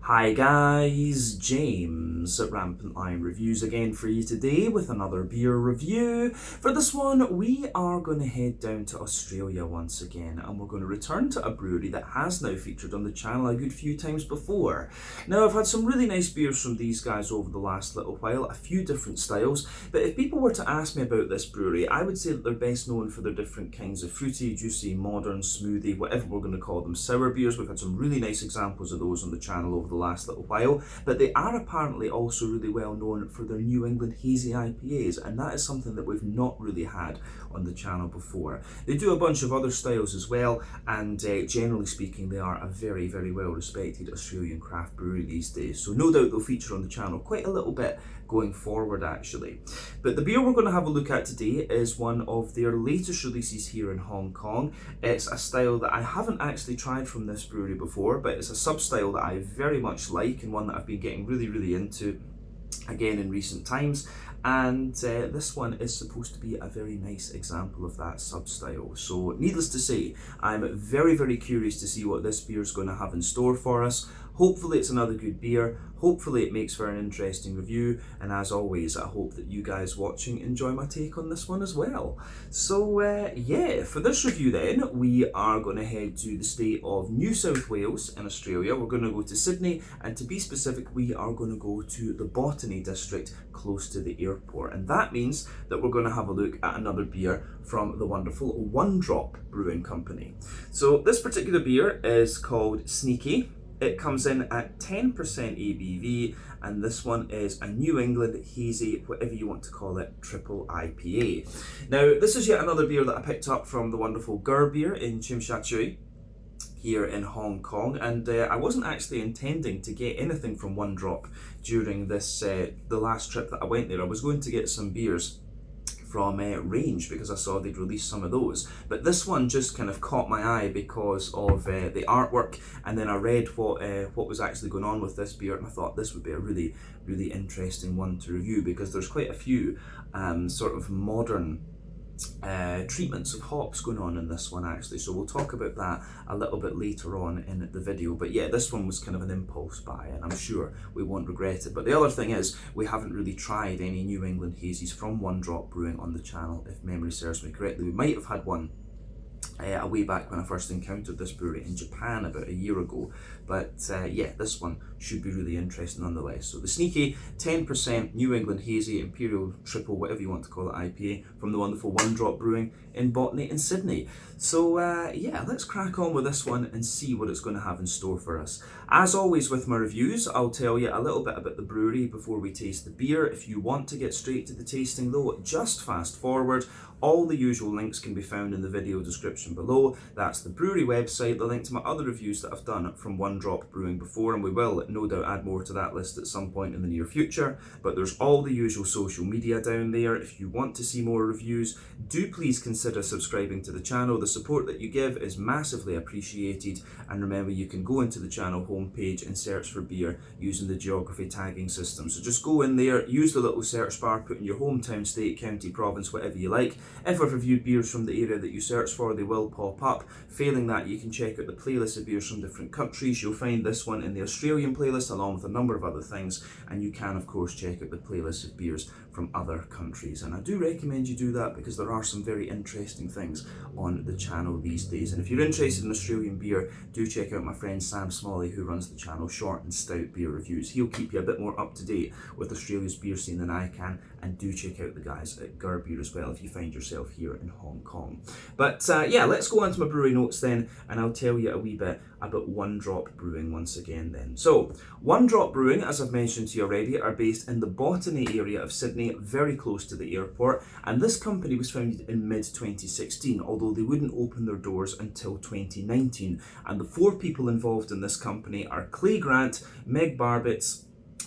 Hi guys, James at Rampant Lion Reviews again for you today with another beer review. For this one, we are going to head down to Australia once again, and we're going to return to a brewery that has now featured on the channel a good few times before. Now, I've had some really nice beers from these guys over the last little while, a few different styles, but if people were to ask me about this brewery, I would say that they're best known for their different kinds of fruity, juicy, modern, smoothie, whatever we're going to call them, sour beers. We've had some really nice examples of those on the channel over the last little while, but they are apparently also really well known for their New England hazy IPAs, and that is something that we've not really had on the channel before. They do a bunch of other styles as well, and generally speaking they are a very, very well respected Australian craft brewery these days, so no doubt they'll feature on the channel quite a little bit going forward actually. But the beer we're going to have a look at today is one of their latest releases here in Hong Kong. It's a style that I haven't actually tried from this brewery before, but it's a sub-style that I very much like and one that I've been getting really into again in recent times, and this one is supposed to be a very nice example of that sub-style. So needless to say, I'm very curious to see what this beer is going to have in store for us. Hopefully it's another good beer, hopefully it makes for an interesting review, and as always I hope that you guys watching enjoy my take on this one as well. So yeah, for this review then, we are going to head to the state of New South Wales in Australia. We're going to go to Sydney, and to be specific, we are going to go to the Botany district close to the airport, and that means that we're going to have a look at another beer from the wonderful Drop Brewing Company. So this particular beer is called Sneaky. It comes in at 10% ABV, and this one is a New England hazy, whatever you want to call it, triple IPA. Now, this is yet another beer that I picked up from the wonderful Beer in Tsim Sha Tsui here in Hong Kong, and I wasn't actually intending to get anything from Drop during this the last trip that I went there. I was going to get some beers from Range because I saw they'd released some of those, but this one just kind of caught my eye because of the artwork, and then I read what was actually going on with this beer, and I thought this would be a really interesting one to review because there's quite a few sort of modern treatments of hops going on in this one actually, so we'll talk about that a little bit later on in the video. But yeah, this one was kind of an impulse buy, and I'm sure we won't regret it. But the other thing is, we haven't really tried any New England hazies from Drop Brewing on the channel, if memory serves me correctly. We might have had one a way back when I first encountered this brewery in Japan about a year ago, but yeah, this one should be really interesting nonetheless. So the Sneaky 10% New England hazy imperial triple, whatever you want to call it, IPA from the wonderful Drop Brewing in Botany in Sydney. So yeah, let's crack on with this one and see what it's going to have in store for us. As always with my reviews, I'll tell you a little bit about the brewery before we taste the beer. If you want to get straight to the tasting though, just fast forward. All the usual links can be found in the video description below. That's the brewery website, the link to my other reviews that I've done from Drop Brewing before, and we will no doubt add more to that list at some point in the near future. But there's all the usual social media down there. If you want to see more reviews, do please consider subscribing to the channel. The support that you give is massively appreciated, and remember, you can go into the channel homepage and search for beer using the geography tagging system. So just go in there, use the little search bar, put in your hometown, state, county, province, whatever you like. If I've reviewed beers from the area that you search for, they will pop up. Failing that, you can check out the playlist of beers from different countries. You'll find this one in the Australian playlist along with a number of other things, and you can of course check out the playlist of beers from other countries, and I do recommend you do that because there are some very interesting things on the channel these days. And if you're interested in Australian beer, do check out my friend Sam Smalley, who runs the channel Short and Stout Beer Reviews. He'll keep you a bit more up to date with Australia's beer scene than I can, and do check out the guys at Beer as well if you find yourself here in Hong Kong. But yeah, let's go on to my brewery notes then, and I'll tell you a wee bit about Drop Brewing once again then. So Drop Brewing, as I've mentioned to you already, are based in the Botany area of Sydney, very close to the airport, and this company was founded in mid-2016, although they wouldn't open their doors until 2019. And the 4 people involved in this company are Clay Grant, Meg Barbitz,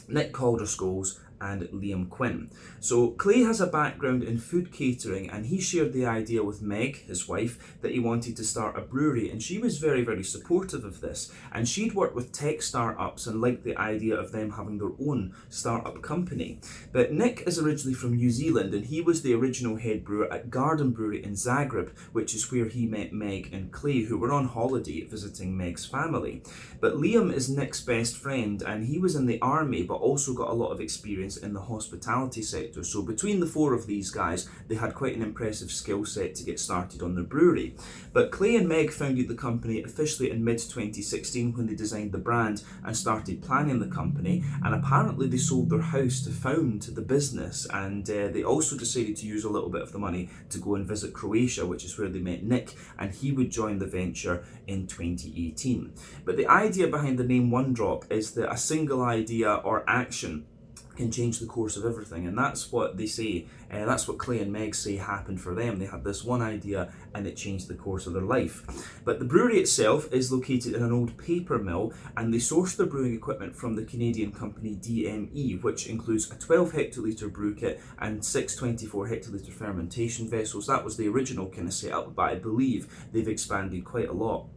Nick Calder-Scholes, and Liam Quinn. So Clay has a background in food catering, and he shared the idea with Meg, his wife, that he wanted to start a brewery, and she was very, very supportive of this. And she'd worked with tech startups and liked the idea of them having their own startup company. But Nick is originally from New Zealand, and he was the original head brewer at Garden Brewery in Zagreb, which is where he met Meg and Clay, who were on holiday visiting Meg's family. But Liam is Nick's best friend, and he was in the army but also got a lot of experience in the hospitality sector. So between the four of these guys, they had quite an impressive skill set to get started on their brewery. But Clay and Meg founded the company officially in mid-2016 when they designed the brand and started planning the company, and apparently they sold their house to found the business, and they also decided to use a little bit of the money to go and visit Croatia, which is where they met Nick, and he would join the venture in 2018. But the idea behind the name One Drop is that a single idea or action can change the course of everything, and that's what they say, that's what Clay and Meg say happened for them. They had this one idea and it changed the course of their life. But the brewery itself is located in an old paper mill, and they source their brewing equipment from the Canadian company DME, which includes a 12 hectolitre brew kit and 6 24 hectolitre fermentation vessels. That was the original kind of setup, but I believe they've expanded quite a lot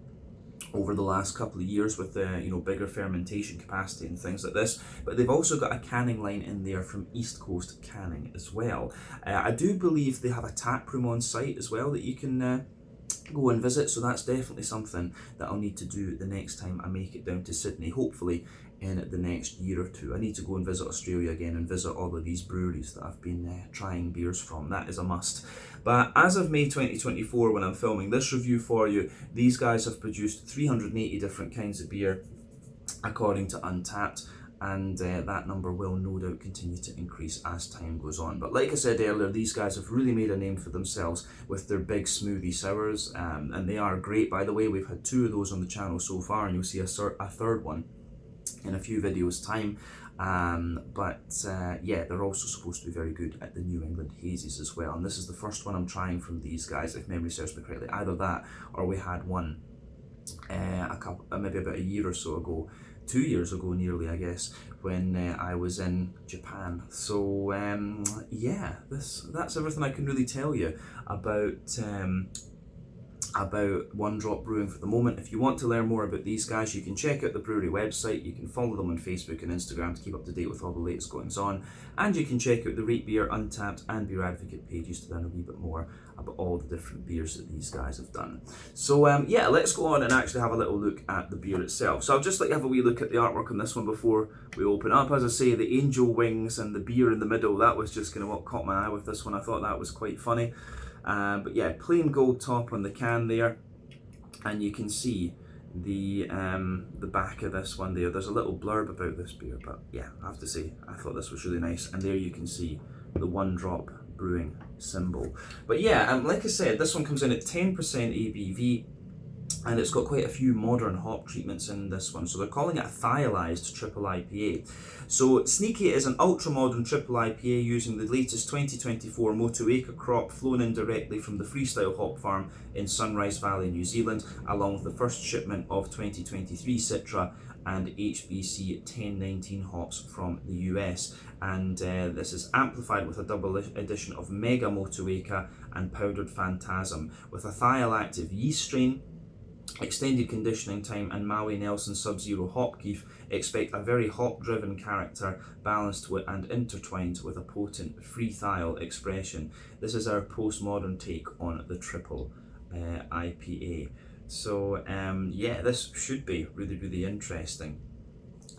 over the last couple of years with bigger fermentation capacity and things like this. But they've also got a canning line in there from East Coast Canning as well. I do believe they have a tap room on site as well that you can go and visit, so that's definitely something that I'll need to do the next time I make it down to Sydney, hopefully in the next year or two. I need to go and visit Australia again and visit all of these breweries that I've been trying beers from. That is a must. But as of May 2024, when I'm filming this review for you, these guys have produced 380 different kinds of beer according to Untappd, and that number will no doubt continue to increase as time goes on. But like I said earlier, these guys have really made a name for themselves with their big smoothie sours, and they are great, by the way. We've had 2 of those on the channel so far, and you'll see a third one in a few videos time. Yeah, they're also supposed to be very good at the New England hazies as well, and this is the first one I'm trying from these guys, if memory serves me correctly. Either that or we had one maybe about a year or so ago, 2 years ago nearly, I guess, when I was in Japan. So yeah, that's everything I can really tell you about One Drop Brewing for the moment. If you want to learn more about these guys, you can check out the brewery website, you can follow them on Facebook and Instagram to keep up to date with all the latest goings on, and you can check out the Rate Beer, Untappd and Beer Advocate pages to learn a wee bit more about all the different beers that these guys have done. So yeah, let's go on and actually have a little look at the beer itself. So I'll just let you have a wee look at the artwork on this one before we open up. As I say, the angel wings and the beer in the middle, that was just kind of what caught my eye with this one. I thought that was quite funny. But yeah, plain gold top on the can there, and you can see the back of this one there. There's a little blurb about this beer, but yeah, I have to say, I thought this was really nice. And there you can see the One Drop Brewing symbol. But yeah, like I said, this one comes in at 10% ABV, and it's got quite a few modern hop treatments in this one. So they're calling it a thiolized triple IPA. So Sneaky is an ultra-modern triple IPA using the latest 2024 Motueka crop flown in directly from the Freestyle Hop Farm in Sunrise Valley, New Zealand, along with the first shipment of 2023 Citra and HBC 1019 hops from the US. And this is amplified with a double edition of Mega Motueka and Powdered Phantasm with a thiol-active yeast strain, extended conditioning time and Maui Nelson Sub-Zero hop keef. Expect a very hop-driven character, balanced with and intertwined with a potent free thiol expression. This is our postmodern take on the triple IPA. So yeah, this should be really, really interesting,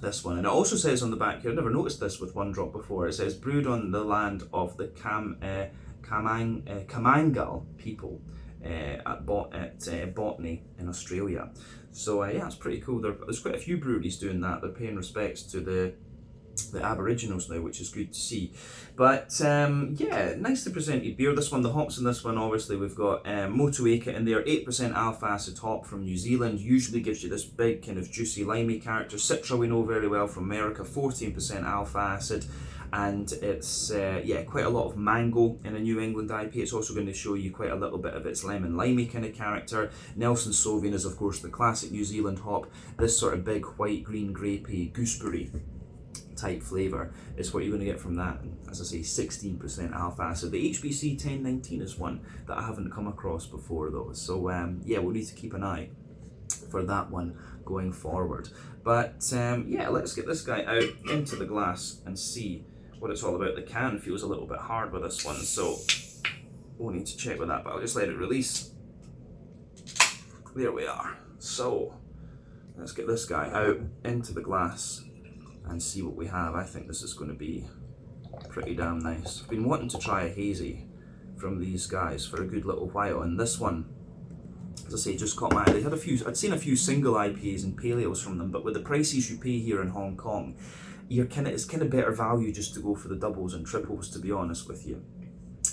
this one. And it also says on the back here, I never noticed this with One Drop before, it says brewed on the land of the Kamangal people at Botany in Australia. So yeah, it's pretty cool. There's quite a few breweries doing that. They're paying respects to the Aboriginals now, which is good to see. But yeah, nicely presented beer. This one, the hops in this one, obviously we've got Motueka in there, 8% alpha acid hop from New Zealand, usually gives you this big kind of juicy limey character. Citra we know very well from America, 14% alpha acid. And it's yeah, quite a lot of mango in a New England IPA. It's also going to show you quite a little bit of its lemon limey kind of character. Nelson Sauvin is of course the classic New Zealand hop, this sort of big white green grapey gooseberry type flavour is what you're going to get from that. And as I say, 16% alpha acid. The HBC 1019 is one that I haven't come across before though. So yeah, we'll need to keep an eye for that one going forward. But yeah, let's get this guy out into the glass and see what it's all about. The can feels a little bit hard with this one, so we'll need to check with that, but I'll just let it release. There we are. So let's get this guy out into the glass and see what we have. I think this is going to be pretty damn nice. I've been wanting to try a hazy from these guys for a good little while, and this one, as I say, just caught my eye. They had a few, I'd seen a few single IPAs and pale ales from them, but with the prices you pay here in Hong Kong, it's kind of better value just to go for the doubles and triples, to be honest with you.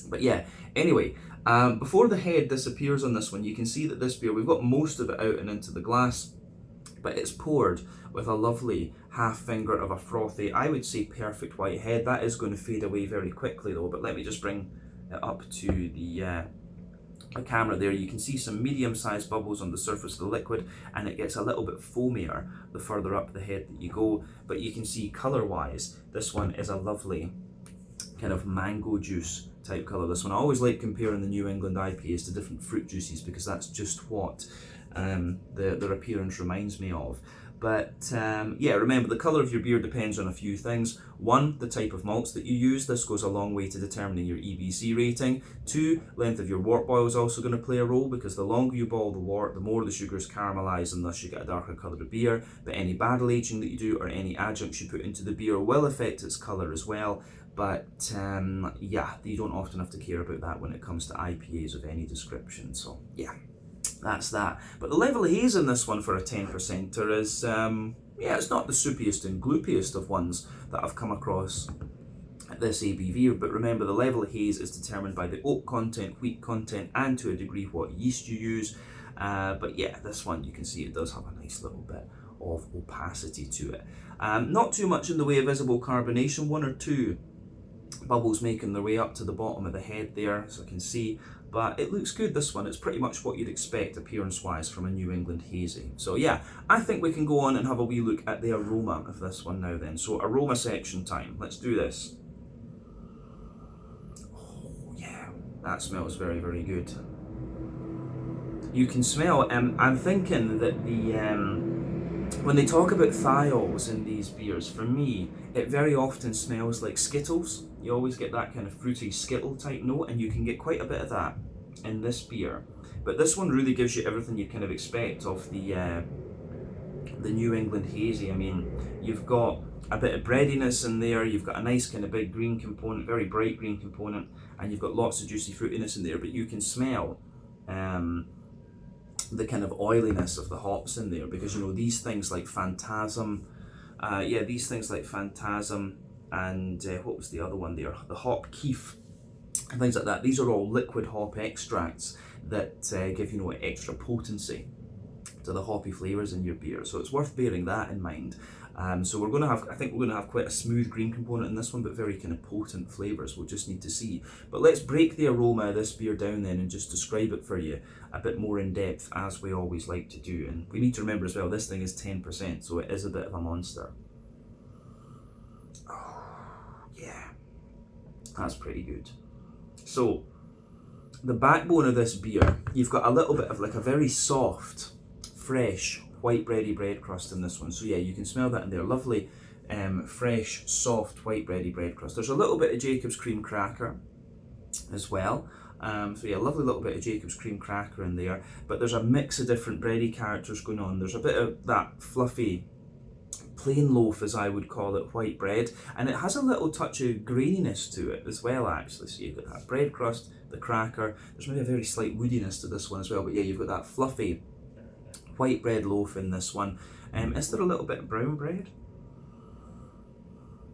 But yeah, anyway, before the head disappears on this one, you can see that this beer, we've got most of it out and into the glass, but it's poured with a lovely half finger of a frothy, I would say perfect white head. That is going to fade away very quickly though, but let me just bring it up to the camera there. You can see some medium-sized bubbles on the surface of the liquid, and it gets a little bit foamier the further up the head that you go. But you can see colour-wise, this one is a lovely kind of mango juice type colour. This one, I always like comparing the New England IPAs to different fruit juices because that's just what their appearance reminds me of. But yeah, remember the colour of your beer depends on a few things. One, the type of malts that you use. This goes a long way to determining your EBC rating. Two, length of your wort boil is also going to play a role, because the longer you boil the wort, the more the sugars caramelise and thus you get a darker colour of beer. But any barrel aging that you do or any adjuncts you put into the beer will affect its colour as well. But yeah, you don't often have to care about that when it comes to IPAs of any description. So yeah, that's that. But the level of haze in this one for a 10%er is, yeah, it's not the soupiest and gloopiest of ones that I've come across at this ABV, but remember the level of haze is determined by the oak content, wheat content, and to a degree what yeast you use. But yeah, this one, you can see it does have a nice little bit of opacity to it. Not too much in the way of visible carbonation, one or two bubbles making their way up to the bottom of the head there, so I can see. But it looks good, this one. It's pretty much what you'd expect appearance-wise from a New England hazy. So yeah, I think we can go on and have a wee look at the aroma of this one now then. So aroma section time. Let's do this. Oh yeah, that smells very, very good. You can smell, I'm thinking that when they talk about thiols in these beers, for me, it very often smells like Skittles. You always get that kind of fruity Skittle type note, and you can get quite a bit of that in this beer. But this one really gives you everything you kind of expect of the New England hazy. I mean, you've got a bit of breadiness in there, you've got a nice kind of big green component, very bright green component, and you've got lots of juicy fruitiness in there, but you can smell the kind of oiliness of the hops in there, because you know these things like Phantasm, these things like Phantasm and what was the other one there, the hop keef and things like that, these are all liquid hop extracts that give, you know, extra potency to the hoppy flavours in your beer, so it's worth bearing that in mind. So we're going to have, I think we're going to have quite a smooth green component in this one, but very kind of potent flavours. We'll just need to see. But let's break the aroma of this beer down then and just describe it for you a bit more in depth, as we always like to do. And we need to remember as well, this thing is 10%, so it is a bit of a monster. Oh, yeah, that's pretty good. So the backbone of this beer, you've got a little bit of like a very soft, fresh, white bready bread crust in this one. So yeah, you can smell that in there. Lovely, fresh, soft, white bready bread crust. There's a little bit of Jacob's cream cracker as well. So yeah, lovely little bit of Jacob's cream cracker in there. But there's a mix of different bready characters going on. There's a bit of that fluffy, plain loaf, as I would call it, white bread. And it has a little touch of graininess to it as well, actually. So you've got that bread crust, the cracker. There's maybe a very slight woodiness to this one as well. But yeah, you've got that fluffy white bread loaf in this one. Is there a little bit of brown bread?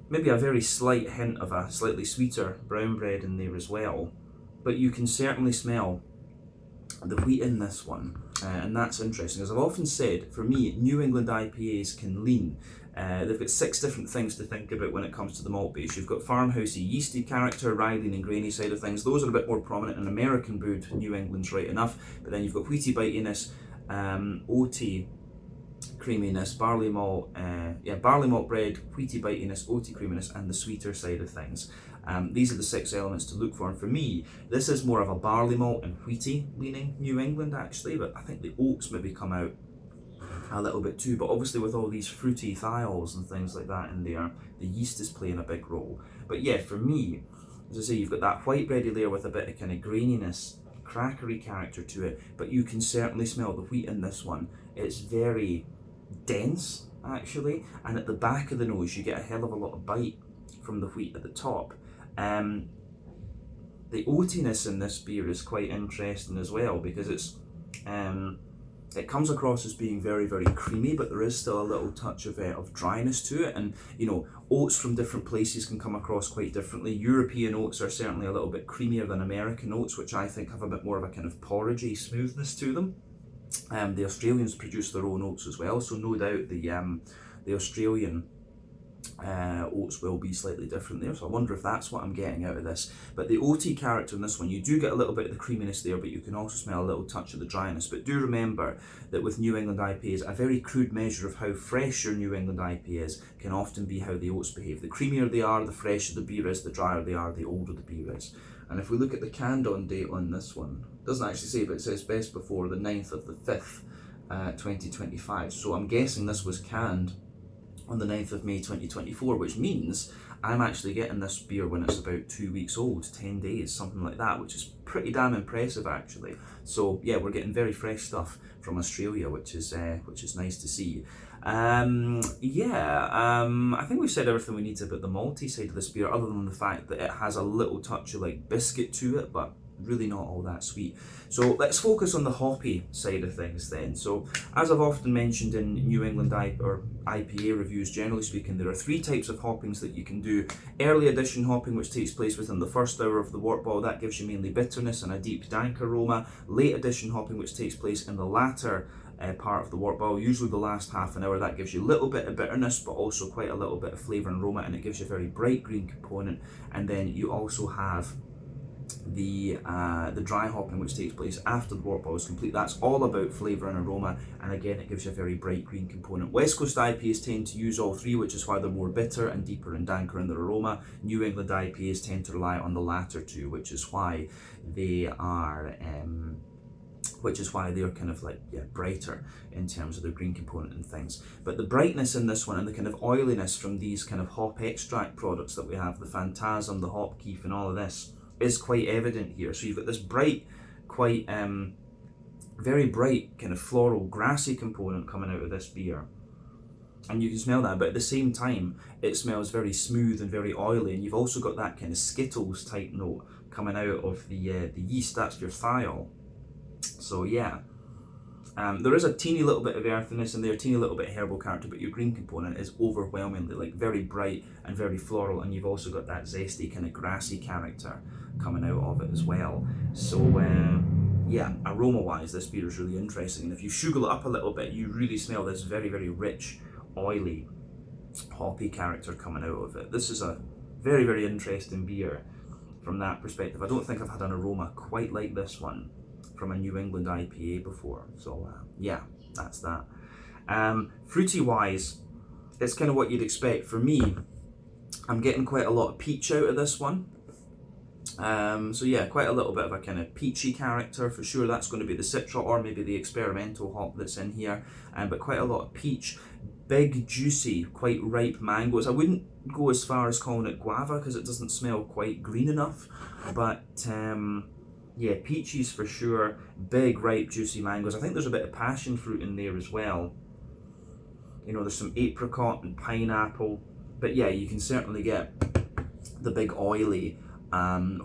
Maybe a very slight hint of a slightly sweeter brown bread in there as well. But you can certainly smell the wheat in this one. And that's interesting. As I've often said, for me, New England IPAs can lean. They've got 6 different things to think about when it comes to the malt base. You've got farmhousey, yeasty character, rye-lean and grainy side of things. Those are a bit more prominent in American brewed New England's right enough. But then you've got wheaty bitiness, oaty creaminess, barley malt, barley malt bread, wheaty bitiness, oaty creaminess, and the sweeter side of things. These are the 6 elements to look for, and for me, this is more of a barley malt and wheaty leaning New England actually, but I think the oats maybe come out a little bit too, but obviously with all these fruity thiols and things like that in there, the yeast is playing a big role. But yeah, for me, as I say, you've got that white bready layer with a bit of kind of graininess, crackery character to it, but you can certainly smell the wheat in this one. It's very dense actually, and at the back of the nose you get a hell of a lot of bite from the wheat at the top. The oatiness in this beer is quite interesting as well, because it comes across as being very, very creamy, but there is still a little touch of dryness to it. And you know, oats from different places can come across quite differently. European oats are certainly a little bit creamier than American oats, which I think have a bit more of a kind of porridgey smoothness to them. The Australians produce their own oats as well, so no doubt the Australian oats will be slightly different there, so I wonder if that's what I'm getting out of this. But the oaty character in this one, you do get a little bit of the creaminess there, but you can also smell a little touch of the dryness. But do remember that with New England IPAs, a very crude measure of how fresh your New England IPA is can often be how the oats behave. The creamier they are, the fresher the beer is, the drier they are, the older the beer is. And if we look at the canned on date on this one, it doesn't actually say, but it says best before the 9th of the 5th, 2025. So I'm guessing this was canned on the 9th of May 2024, which means I'm actually getting this beer when it's about 2 weeks old, 10 days, something like that, which is pretty damn impressive actually. So yeah, we're getting very fresh stuff from Australia, which is nice to see. I think we've said everything we need to about the malty side of this beer, other than the fact that it has a little touch of like biscuit to it, but really not all that sweet. So let's focus on the hoppy side of things then. So as I've often mentioned in New England IPA reviews, generally speaking, there are 3 types of hoppings that you can do. Early addition hopping, which takes place within the first hour of the wort boil, that gives you mainly bitterness and a deep dank aroma. Late addition hopping, which takes place in the latter part of the wort boil, usually the last half an hour, that gives you a little bit of bitterness but also quite a little bit of flavour and aroma, and it gives you a very bright green component. And then you also have the dry hopping, which takes place after the wort boil is complete. That's all about flavour and aroma, and again it gives you a very bright green component. West Coast IPAs tend to use all 3, which is why they're more bitter and deeper and danker in their aroma. New England IPAs tend to rely on the latter 2, which is why they are they're kind of like, brighter in terms of their green component and things. But the brightness in this one and the kind of oiliness from these kind of hop extract products that we have, the Phantasm, the Hop Keef and all of this, is quite evident here. So you've got this bright, quite very bright kind of floral grassy component coming out of this beer, and you can smell that, but at the same time it smells very smooth and very oily, and you've also got that kind of Skittles type note coming out of the yeast. That's your thiol. So yeah, there is a teeny little bit of earthiness in there, a teeny little bit of herbal character, but your green component is overwhelmingly like very bright and very floral, and you've also got that zesty kind of grassy character coming out of it as well. So yeah, aroma wise this beer is really interesting, and if you sugar it up a little bit, you really smell this very, very rich, oily, hoppy character coming out of it. This is a very, very interesting beer from that perspective. I don't think I've had an aroma quite like this one from a New England IPA before. So yeah, that's that. Fruity wise, it's kind of what you'd expect. For me, I'm getting quite a lot of peach out of this one. So yeah, quite a little bit of a kind of peachy character for sure. That's going to be the Citra or maybe the experimental hop that's in here, but quite a lot of peach. Big, juicy, quite ripe mangoes. I wouldn't go as far as calling it guava because it doesn't smell quite green enough, but yeah, peaches for sure. Big, ripe, juicy mangoes. I think there's a bit of passion fruit in there as well. You know, there's some apricot and pineapple, but yeah, you can certainly get the big oily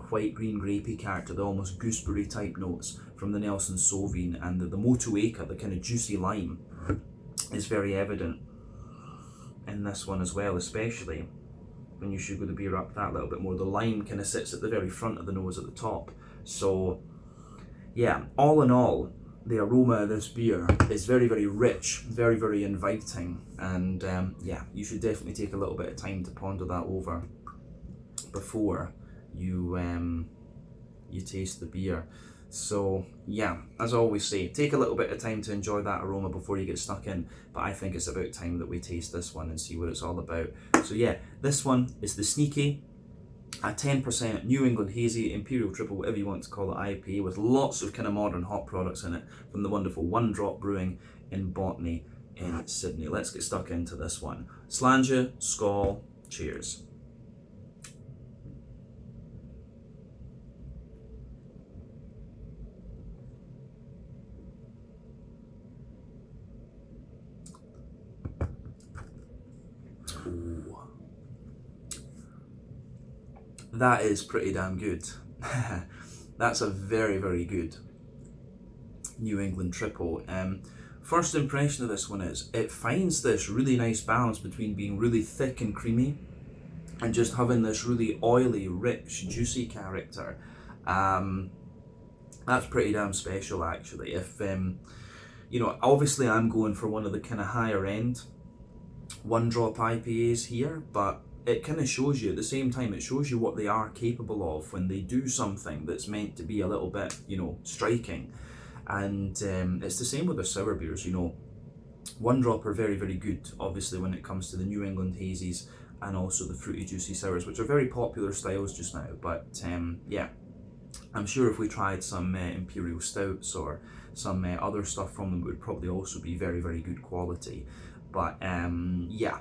white, green, grapey character, the almost gooseberry type notes from the Nelson Sauvin, and the Motueka, the kind of juicy lime, is very evident in this one as well, especially when you sugar the beer up that little bit more. The lime kind of sits at the very front of the nose at the top. So yeah, all in all, the aroma of this beer is very, very rich, very, very inviting, and yeah, you should definitely take a little bit of time to ponder that over before you taste the beer. So yeah, as I always say, take a little bit of time to enjoy that aroma before you get stuck in, but I think it's about time that we taste this one and see what it's all about. So yeah, this one is the Sneaky, a 10% New England Hazy, Imperial Triple, whatever you want to call it, IPA with lots of kind of modern hop products in it from the wonderful Drop Brewing in Botany in Sydney. Let's get stuck into this one. Slàinte, skål, cheers. Ooh. That is pretty damn good. That's a very, very good New England triple. First impression of this one is it finds this really nice balance between being really thick and creamy and just having this really oily, rich, juicy character. That's pretty damn special, actually. If you know, obviously I'm going for one of the kind of higher end one drop IPAs here, but it kind of shows you at the same time, it shows you what they are capable of when they do something that's meant to be a little bit, you know, striking. And it's the same with the sour beers, you know. One drop are very, very good, obviously, when it comes to the New England hazies and also the fruity, juicy sours, which are very popular styles just now. But yeah, I'm sure if we tried some imperial stouts or some other stuff from them, it would probably also be very, very good quality. But yeah,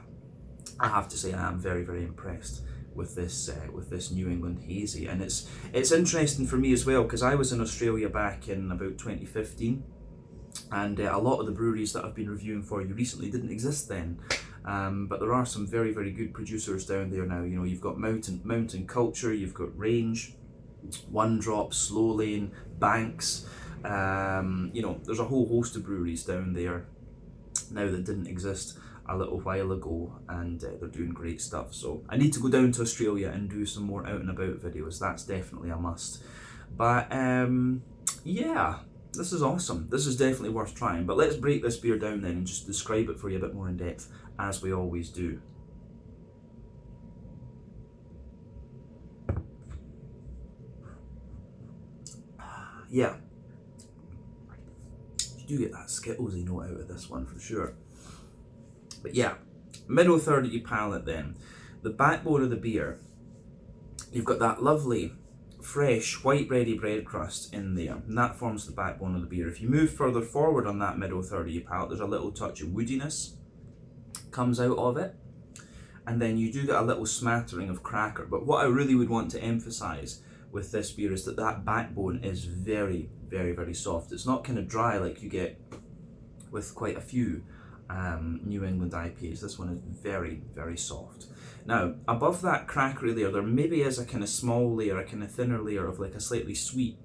I have to say I am very, very impressed with this New England hazy, and it's interesting for me as well because I was in Australia back in about 2015, and a lot of the breweries that I've been reviewing for you recently didn't exist then. But there are some very, very good producers down there now. You know, you've got Mountain Culture, you've got Range, One Drop, Slow Lane, Banks. You know, there's a whole host of breweries down there now that didn't exist a little while ago, and they're doing great stuff. So I need to go down to Australia and do some more out and about videos. That's definitely a must. But yeah, this is awesome. This is definitely worth trying. But let's break this beer down then and just describe it for you a bit more in depth, as we always do. Yeah, you do get that Skittlesy note out of this one for sure. But yeah, middle third of your palate then. The backbone of the beer, you've got that lovely, fresh, white bready bread crust in there, and that forms the backbone of the beer. If you move further forward on that middle third of your palate, there's a little touch of woodiness comes out of it, and then you do get a little smattering of cracker. But what I really would want to emphasize with this beer is that that backbone is very, very, very soft. It's not kind of dry like you get with quite a few New England IPAs. This one is very, very soft. Now, above that crackery layer, there maybe is a kind of small layer, a kind of thinner layer of like a slightly sweet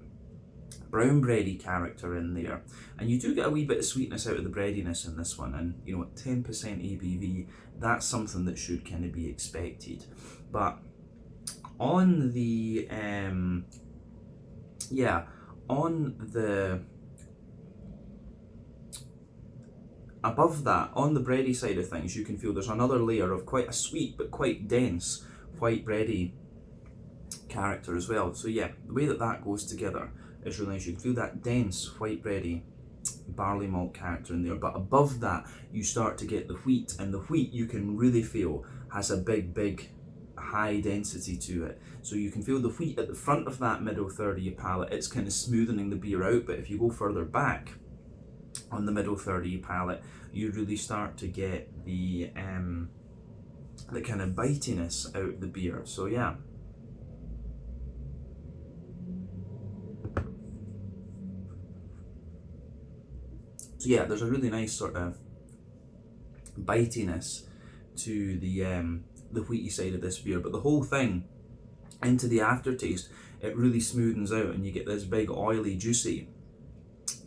brown bready character in there. And you do get a wee bit of sweetness out of the breadiness in this one. And, you know, at 10% ABV, that's something that should kind of be expected. But on the, above that, on the bready side of things, you can feel there's another layer of quite a sweet but quite dense white bready character as well. So yeah, the way that that goes together is really nice. You can feel that dense white bready barley malt character in there, but above that you start to get the wheat, and the wheat you can really feel has a big high density to it. So you can feel the wheat at the front of that middle third of your palate. It's kind of smoothing the beer out, but if you go further back on the middle third of your palate, you really start to get the kind of bitiness out of the beer. So yeah. So yeah, there's a really nice sort of bitiness to the wheaty side of this beer, but the whole thing into the aftertaste, it really smoothens out, and you get this big oily, juicy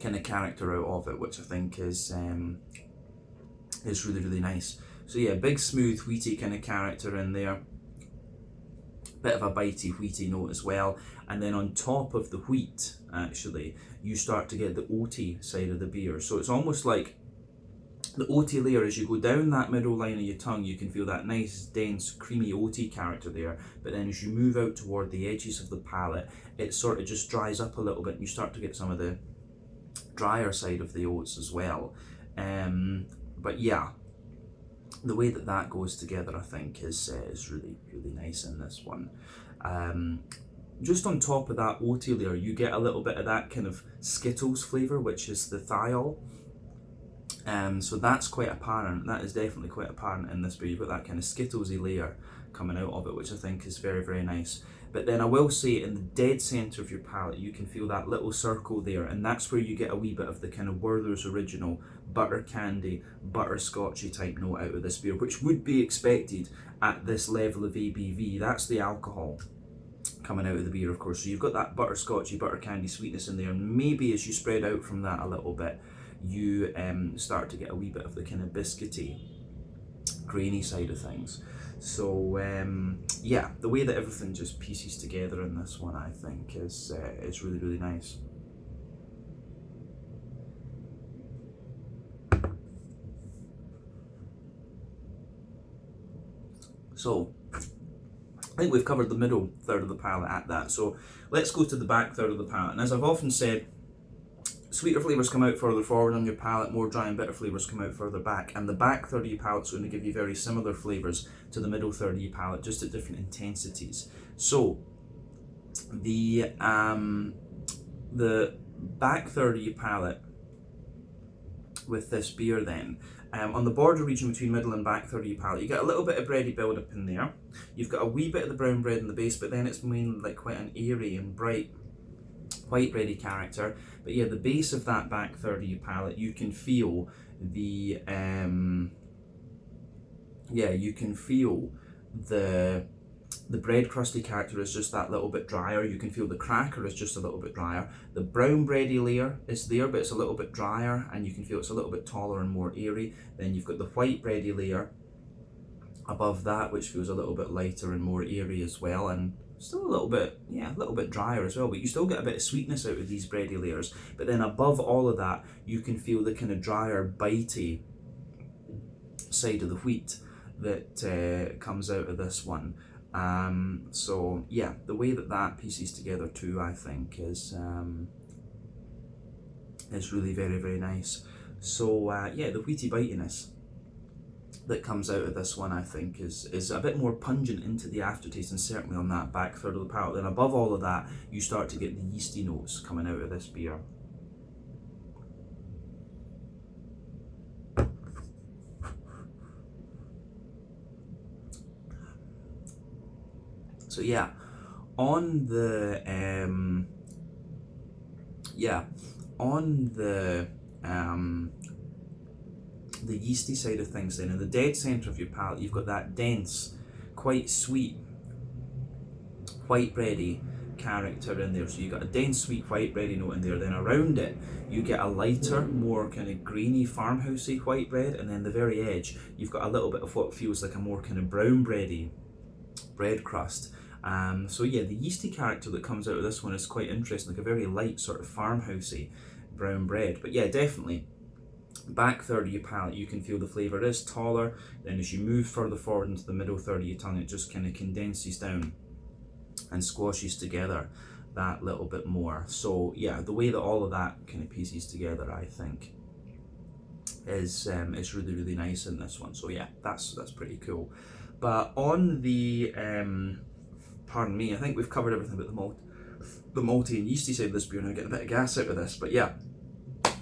kind of character out of it, which I think is really, really nice. So yeah, big smooth wheaty kind of character in there, bit of a bitey wheaty note as well, and then on top of the wheat, actually, you start to get the oaty side of the beer. So it's almost like The oaty layer, as you go down that middle line of your tongue, you can feel that nice, dense, creamy oaty character there. But then as you move out toward the edges of the palate, it sort of just dries up a little bit and you start to get some of the drier side of the oats as well. But yeah, the way that that goes together, I think, is really, really nice in this one. Just on top of that oaty layer, you get a little bit of that kind of Skittles flavour, which is the thiol. So that's quite apparent. That is definitely quite apparent in this beer. You've got that kind of Skittlesy layer coming out of it, which I think is very, very nice. But then I will say, in the dead centre of your palate, you can feel that little circle there, and that's where you get a wee bit of the kind of Werther's Original butter candy, butterscotchy type note out of this beer, which would be expected at this level of ABV. That's the alcohol coming out of the beer, of course. So you've got that butterscotchy, butter candy sweetness in there, and maybe as you spread out from that a little bit, you start to get a wee bit of the kind of biscuity, grainy side of things. So yeah, the way that everything just pieces together in this one, I think, is really, really nice. So I think we've covered the middle third of the palate at that. So let's go to the back third of the palate. And as I've often said, sweeter flavours come out further forward on your palate, more dry and bitter flavours come out further back. And the back third of your palate is going to give you very similar flavours to the middle third of your palate, just at different intensities. So the back third of your palate with this beer then, on the border region between middle and back third of your palate, you get a little bit of bready build up in there. You've got a wee bit of the brown bread in the base, but then it's mainly like quite an airy and bright white bready character. But yeah, the base of that back third of your palate, you can feel the the bread crusty character is just that little bit drier. You can feel the cracker is just a little bit drier. The brown bready layer is there, but it's a little bit drier, and you can feel it's a little bit taller and more airy. Then you've got the white bready layer above that, which feels a little bit lighter and more airy as well, and still a little bit drier as well, but you still get a bit of sweetness out of these bready layers. But then above all of that, you can feel the kind of drier, bitey side of the wheat that comes out of this one. So yeah, the way that that pieces together too, I think, is really very, very nice. So yeah, the wheaty bitiness that comes out of this one, I think, is a bit more pungent into the aftertaste, and certainly on that back third of the palate. Then above all of that, you start to get the yeasty notes coming out of this beer. So yeah, on the yeasty side of things, then in the dead centre of your palate, you've got that dense, quite sweet, white bready character in there. So you've got a dense, sweet, white bready note in there. Then around it, you get a lighter, more kind of grainy, farmhousey white bread, and then the very edge, you've got a little bit of what feels like a more kind of brown bready bread crust. So yeah, the yeasty character that comes out of this one is quite interesting, like a very light sort of farmhousey brown bread. But yeah, definitely back third of your palate, you can feel the flavour is taller. Then as you move further forward into the middle third of your tongue, it just kind of condenses down and squashes together that little bit more. So yeah, the way that all of that kind of pieces together, I think, is really, really nice in this one. So yeah, that's pretty cool. But on the pardon me, I think we've covered everything but the malty and yeasty side of this beer. Now getting a bit of gas out of this, but yeah,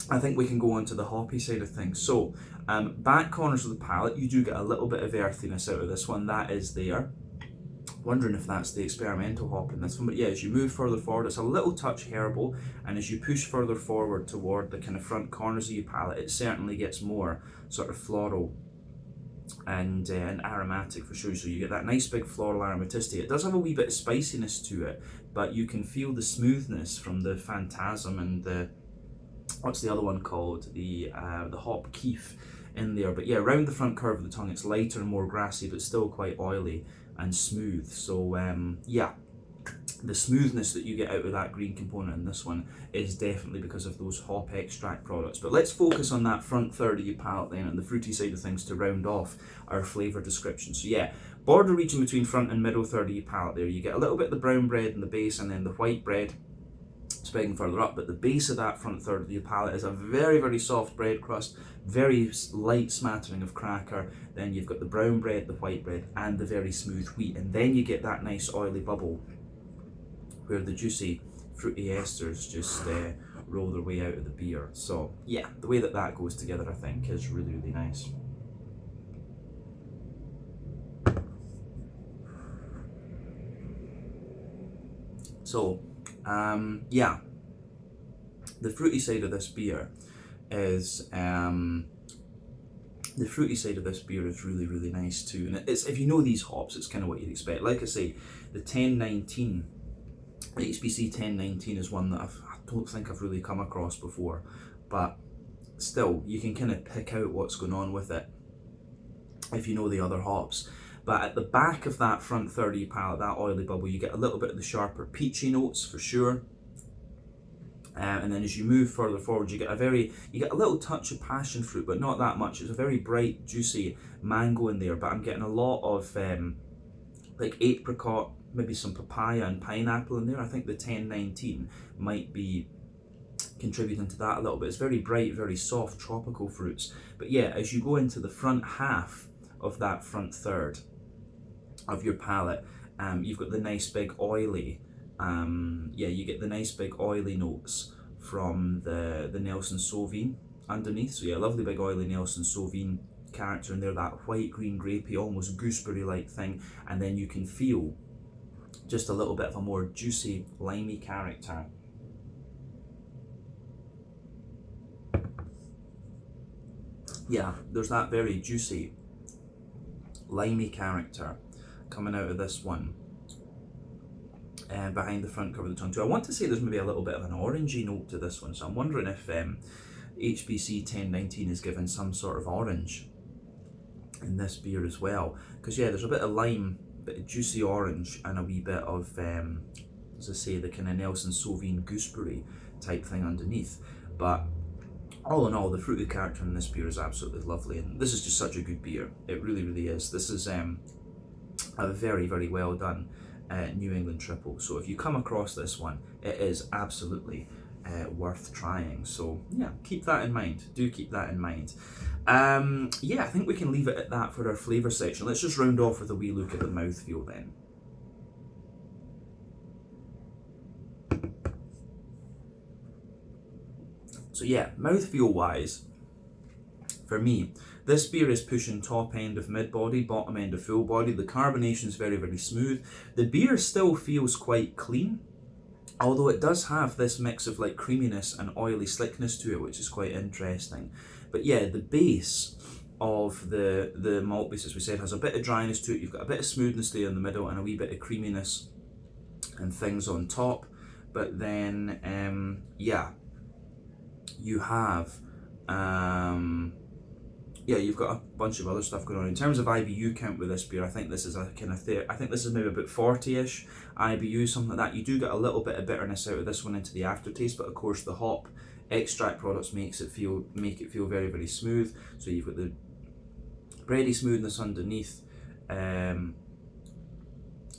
I think we can go on to the hoppy side of things. So back corners of the palate, you do get a little bit of earthiness out of this one. That is there. Wondering if that's the experimental hop in this one, but yeah, as you move further forward, it's a little touch herbal, and as you push further forward toward the kind of front corners of your palate, it certainly gets more sort of floral and aromatic for sure. So you get that nice big floral aromaticity. It does have a wee bit of spiciness to it, but you can feel the smoothness from the phantasm and the, what's the other one called, the hop keef in there. But yeah, around the front curve of the tongue, it's lighter and more grassy, but still quite oily and smooth. So yeah, the smoothness that you get out of that green component in this one is definitely because of those hop extract products. But let's focus on that front third of your palate then, and the fruity side of things to round off our flavour description. So yeah, border region between front and middle third of your palate there. You get a little bit of the brown bread in the base, and then the white bread spreading further up, but the base of that front third of your palate is a very, very soft bread crust, very light smattering of cracker. Then you've got the brown bread, the white bread, and the very smooth wheat, and then you get that nice oily bubble where the juicy fruity esters just roll their way out of the beer. So yeah, the way that that goes together, I think, is really, really nice. So yeah, the fruity side of this beer is really, really nice too. And it's, if you know these hops, it's kind of what you'd expect. Like I say, the 1019, the HBC 1019 is one that I don't think I've really come across before, but still, you can kind of pick out what's going on with it if you know the other hops. But at the back of that front third of your palate, that oily bubble, you get a little bit of the sharper peachy notes for sure. And then as you move further forward, you get a little touch of passion fruit, but not that much. It's a very bright, juicy mango in there, but I'm getting a lot of like apricot, maybe some papaya and pineapple in there. I think the 1019 might be contributing to that a little bit. It's very bright, very soft, tropical fruits. But yeah, as you go into the front half of that front third of your palate, you've got the nice big oily, you get the nice big oily notes from the Nelson Sauvin underneath. So yeah, lovely big oily Nelson Sauvin character in there, that white, green, grapey, almost gooseberry-like thing, and then you can feel just a little bit of a more juicy, limey character. Yeah, there's that very juicy, limey character coming out of this one, and behind the front cover of the tongue too. I want to say there's maybe a little bit of an orangey note to this one, so I'm wondering if HBC 1019 is given some sort of orange in this beer as well, because yeah, there's a bit of lime, a bit of juicy orange, and a wee bit of as I say, the kind of Nelson Sauvin gooseberry type thing underneath. But all in all, the fruity character in this beer is absolutely lovely, and this is just such a good beer. It really, really is. This is a very, very well done New England triple. So if you come across this one, it is absolutely worth trying. So yeah, keep that in mind. Do keep that in mind. Yeah, I think we can leave it at that for our flavour section. Let's just round off with a wee look at the mouthfeel then. So yeah, mouthfeel wise, for me, this beer is pushing top end of mid-body, bottom end of full body. The carbonation is very, very smooth. The beer still feels quite clean, although it does have this mix of like creaminess and oily slickness to it, which is quite interesting. But yeah, the base of the malt base, as we said, has a bit of dryness to it. You've got a bit of smoothness there in the middle and a wee bit of creaminess and things on top. But then, yeah, you have, you've got a bunch of other stuff going on. In terms of IBU count with this beer, I think this is a kind of I think this is maybe about 40-ish IBU, something like that. You do get a little bit of bitterness out of this one into the aftertaste, but of course the hop extract products make it feel very, very smooth. So you've got the bready smoothness underneath,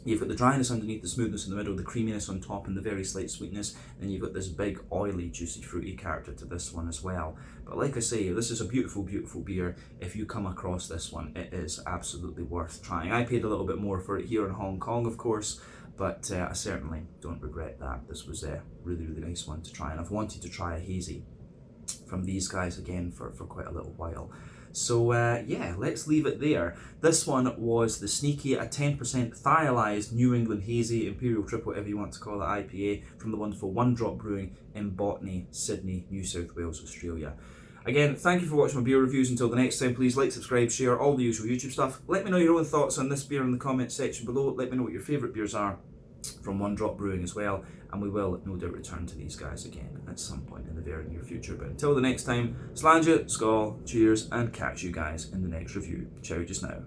you've got the dryness underneath, the smoothness in the middle, the creaminess on top, and the very slight sweetness. Then you've got this big, oily, juicy, fruity character to this one as well. But like I say, this is a beautiful, beautiful beer. If you come across this one, it is absolutely worth trying. I paid a little bit more for it here in Hong Kong, of course, but I certainly don't regret that. This was a really, really nice one to try, and I've wanted to try a hazy from these guys again for quite a little while. So yeah, let's leave it there. This one was the Sneaky, a 10% thiolized New England Hazy, Imperial Triple, whatever you want to call it, IPA from the wonderful Drop Brewing in Botany, Sydney, New South Wales, Australia. Again, thank you for watching my beer reviews. Until the next time, please like, subscribe, share, all the usual YouTube stuff. Let me know your own thoughts on this beer in the comments section below. Let me know what your favourite beers are from Drop Brewing as well, and we will no doubt return to these guys again at some point in the very near future. But until the next time, slàinte, skål, cheers, and catch you guys in the next review. Ciao just now.